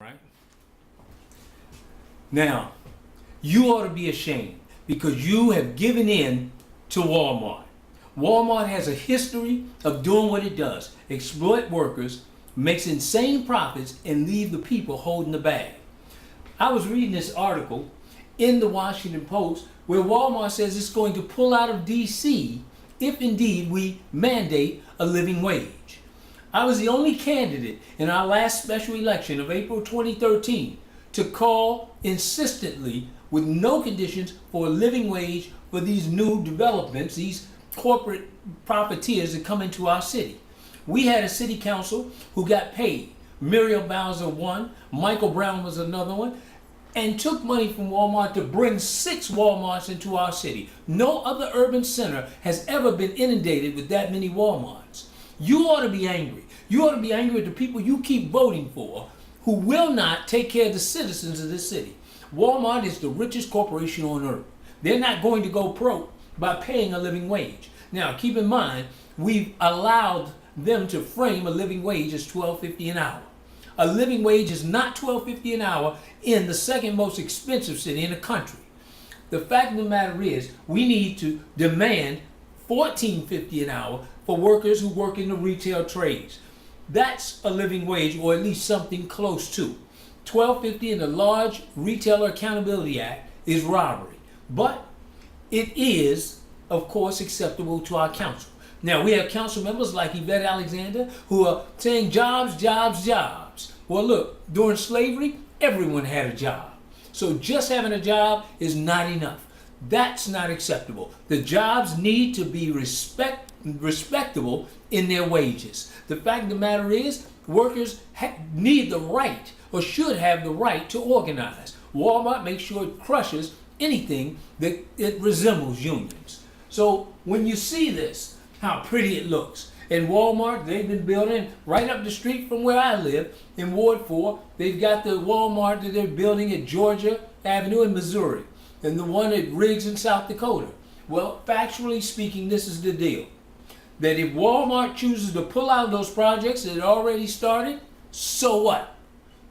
right? Now, you ought to be ashamed because you have given in to Walmart. Walmart has a history of doing what it does: exploit workers, makes insane profits, and leave the people holding the bag. I was reading this article in the Washington Post where Walmart says it's going to pull out of DC if indeed we mandate a living wage. I was the only candidate in our last special election of April 2013 to call insistently with no conditions for a living wage for these new developments, these corporate profiteers that come into our city. We had a city council who got paid. Muriel Bowser one, Michael Brown was another one, and took money from Walmart to bring 6 Walmarts into our city. No other urban center has ever been inundated with that many Walmarts. You ought to be angry. You ought to be angry at the people you keep voting for who will not take care of the citizens of this city. Walmart is the richest corporation on earth. They're not going to go broke by paying a living wage. Now, keep in mind, we've allowed them to frame a living wage as $12.50 an hour. A living wage is not $12.50 an hour in the second most expensive city in the country. The fact of the matter is, we need to demand $14.50 an hour for workers who work in the retail trades. That's a living wage, or at least something close to. $12.50 in the Large Retailer Accountability Act is robbery, but it is, of course, acceptable to our council. Now, we have council members like Yvette Alexander who are saying jobs, jobs, jobs. Well, look, during slavery, everyone had a job. So just having a job is not enough. That's not acceptable. The jobs need to be respectable in their wages. The fact of the matter is, workers need the right, or should have the right, to organize. Walmart makes sure it crushes anything that it resembles unions. So when you see this, how pretty it looks. In Walmart, they've been building right up the street from where I live in Ward 4. They've got the Walmart that they're building at Georgia Avenue in Missouri, and the one at Riggs in South Dakota. Well, factually speaking, this is the deal. That if Walmart chooses to pull out those projects that had already started, so what?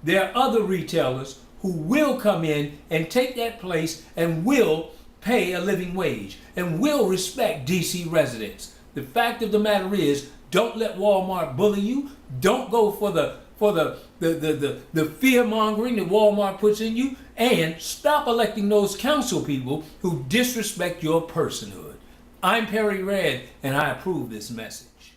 There are other retailers who will come in and take that place and will pay a living wage and will respect DC residents. The fact of the matter is, don't let Walmart bully you. Don't go for the fear mongering that Walmart puts in you, and stop electing those council people who disrespect your personhood. I'm Perry Red, and I approve this message.